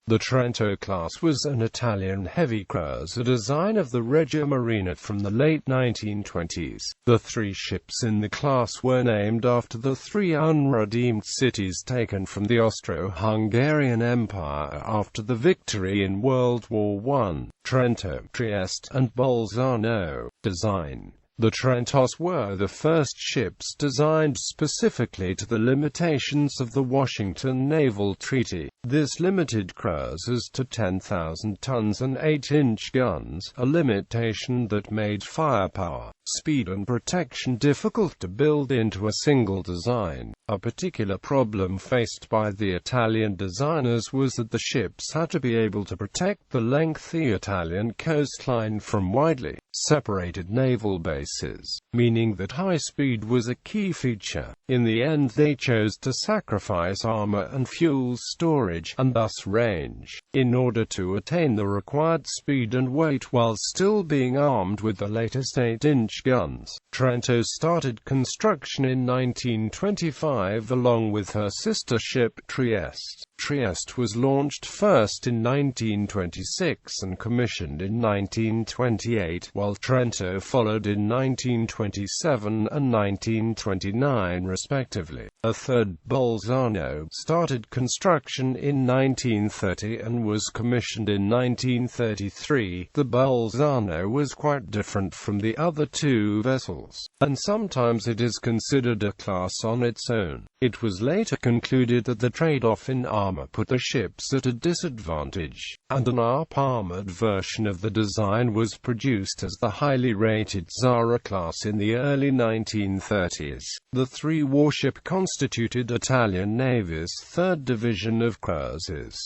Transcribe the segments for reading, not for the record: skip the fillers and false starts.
The Trento-class was an Italian heavy cruiser design of the Regia Marina from the late 1920s. The three ships in the class were named after the three unredeemed cities taken from the Austro-Hungarian Empire after the victory in World War I: Trento, Trieste, and Bolzano. Design. The Trentos were the first ships designed specifically to the limitations of the Washington Naval Treaty. This limited cruisers to 10,000 tons and 8-inch guns, a limitation that made firepower, speed and protection difficult to build into a single design. A particular problem faced by the Italian designers was that the ships had to be able to protect the lengthy Italian coastline from widely separated naval bases, meaning that high speed was a key feature. In the end, they chose to sacrifice armor and fuel storage, and thus range, in order to attain the required speed and weight while still being armed with the latest 8-inch guns. Trento started construction in 1925 along with her sister ship Trieste. Trieste was launched first in 1926 and commissioned in 1928, while Trento followed in 1927 and 1929 respectively. A third, Bolzano, started construction in 1930 and was commissioned in 1933. The Bolzano was quite different from the other two vessels, and sometimes it is considered a class on its own. It was later concluded that the trade-off in armor put the ships at a disadvantage, and an up-armored version of the design was produced as the highly rated Zara class in the early 1930s. The three-warship constituted Italian Navy's third division of cruisers.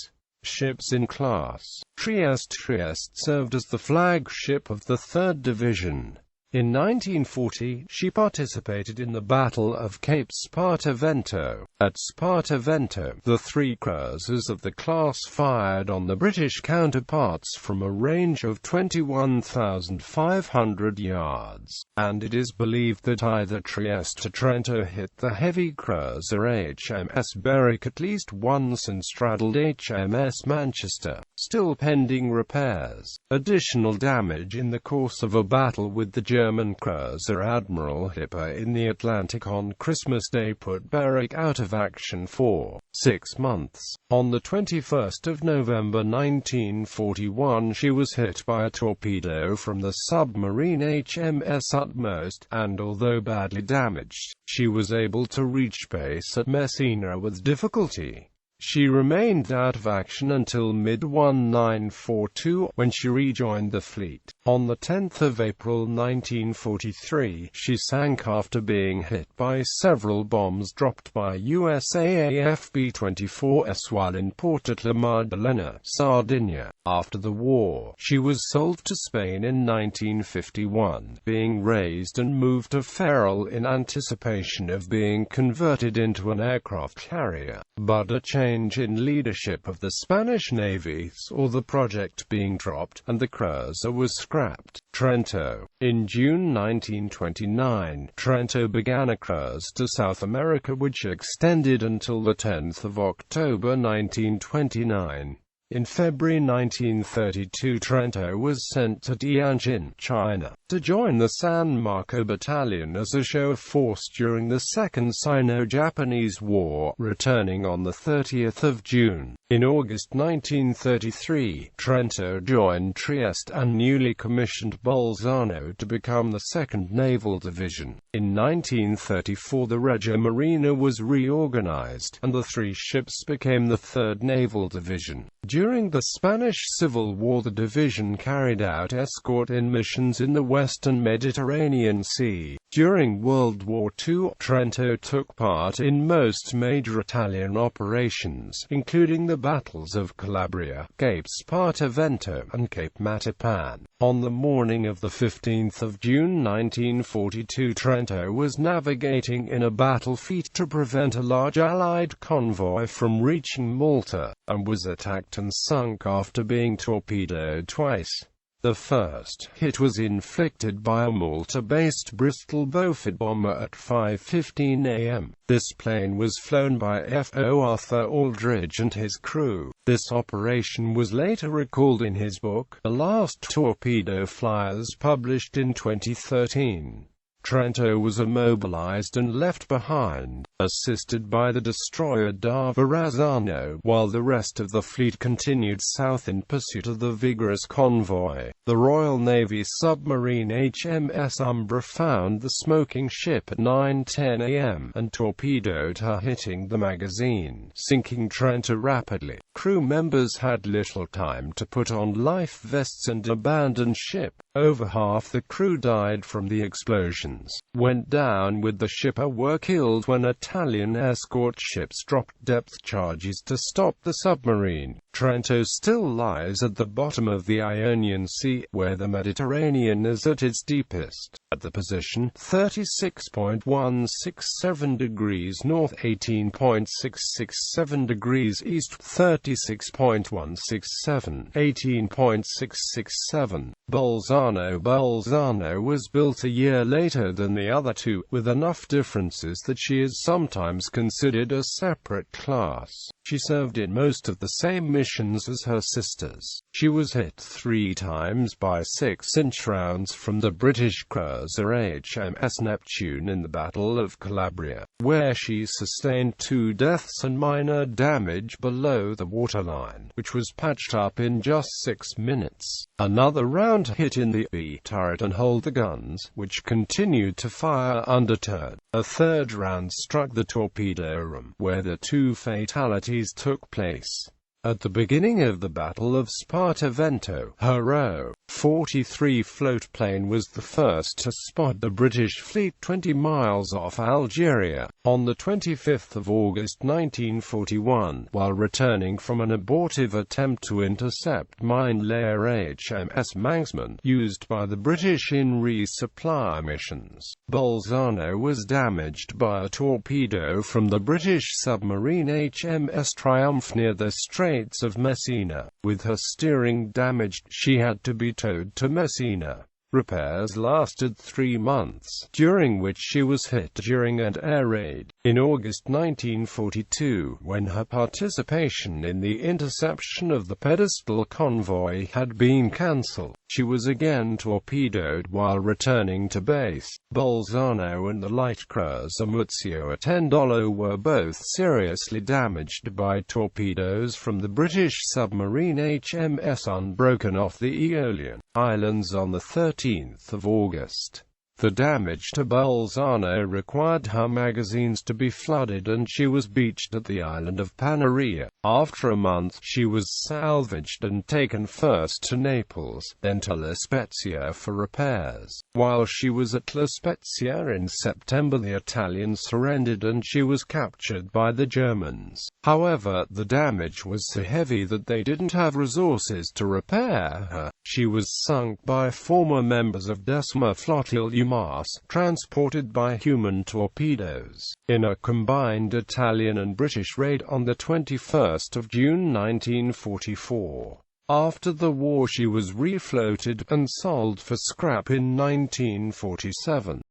Ships in class. Trieste served as the flagship of the third division. In 1940, she participated in the Battle of Cape Spartivento. At Spartivento, the three cruisers of the class fired on the British counterparts from a range of 21,500 yards, and it is believed that either Trieste or Trento hit the heavy cruiser HMS Berwick at least once and straddled HMS Manchester, still pending repairs. Additional damage in the course of a battle with the German cruiser Admiral Hipper in the Atlantic on Christmas Day put Berwick out of action for 6 months. On the 21st of November 1941, she was hit by a torpedo from the submarine HMS Utmost, and although badly damaged, she was able to reach base at Messina with difficulty. She remained out of action until mid-1942, when she rejoined the fleet. On the 10th of April 1943, she sank after being hit by several bombs dropped by USAAF B-24s while in port at La Maddalena, Sardinia. After the war, she was sold to Spain in 1951, being raised and moved to Ferrol in anticipation of being converted into an aircraft carrier. But a change in leadership of the Spanish Navy saw the project being dropped, and the cruiser was scrapped. Trento. In June 1929, Trento began a cruise to South America which extended until the 10th of October 1929. In February 1932, Trento was sent to Tianjin, China, to join the San Marco Battalion as a show of force during the Second Sino-Japanese War, returning on the 30th of June. In August 1933, Trento joined Trieste and newly commissioned Bolzano to become the 2nd Naval Division. In 1934, the Regia Marina was reorganized, and the three ships became the 3rd Naval Division. During the Spanish Civil War, the division carried out escort-in missions in the western Mediterranean Sea. During World War II, Trento took part in most major Italian operations, including the battles of Calabria, Cape Spartivento, and Cape Matapan. On the morning of the 15th of June 1942, Trento was navigating in a battle fleet to prevent a large Allied convoy from reaching Malta, and was attacked and sunk after being torpedoed twice. The first hit was inflicted by a Malta-based Bristol Beaufort bomber at 5:15 a.m. This plane was flown by F.O. Arthur Aldridge and his crew. This operation was later recalled in his book, The Last Torpedo Flyers, published in 2013. Trento was immobilized and left behind, assisted by the destroyer da Verrazzano, while the rest of the fleet continued south in pursuit of the vigorous convoy. The Royal Navy submarine HMS Umbra found the smoking ship at 9:10 a.m. and torpedoed her, hitting the magazine, sinking Trento rapidly. Crew members had little time to put on life vests and abandon ship. Over half the crew died from the explosions, went down with the ship, or were killed when Italian escort ships dropped depth charges to stop the submarine. Trento still lies at the bottom of the Ionian Sea, where the Mediterranean is at its deepest, at the position 36.167 degrees north, 18.667 degrees east, 36.167, 18.667. Bolzano was built a year later than the other two, with enough differences that she is sometimes considered a separate class. She served in most of the same missions as her sisters. She was hit 3 times by 6-inch rounds from the British cruiser HMS Neptune in the Battle of Calabria, where she sustained 2 deaths and minor damage below the waterline, which was patched up in just 6 minutes. Another round hit in the B turret and hold the guns, which continued to fire undeterred. A third round struck the torpedo room, where the 2 fatalities took place. At the beginning of the Battle of Spartavento, her O-43 floatplane was the first to spot the British fleet 20 miles off Algeria. On the 25th of August 1941, while returning from an abortive attempt to intercept mine-layer HMS Manxman, used by the British in resupply missions, Bolzano was damaged by a torpedo from the British submarine HMS Triumph near the Straits of Messina. With her steering damaged, she had to be towed to Messina. Repairs lasted 3 months, during which she was hit during an air raid. In August 1942, when her participation in the interception of the pedestal convoy had been cancelled, she was again torpedoed while returning to base. Bolzano and the light cruiser Muzio Attendolo were both seriously damaged by torpedoes from the British submarine HMS Unbroken off the Aeolian Islands on the 13th of August. The damage to Bolzano required her magazines to be flooded and she was beached at the island of Panarea. After a month, she was salvaged and taken first to Naples, then to La Spezia for repairs. While she was at La Spezia in September, the Italians surrendered and she was captured by the Germans. However, the damage was so heavy that they didn't have resources to repair her. She was sunk by former members of Decima Flotille UMAS, transported by human torpedoes, in a combined Italian and British raid on the 21st of June 1944. After the war she was refloated and sold for scrap in 1947.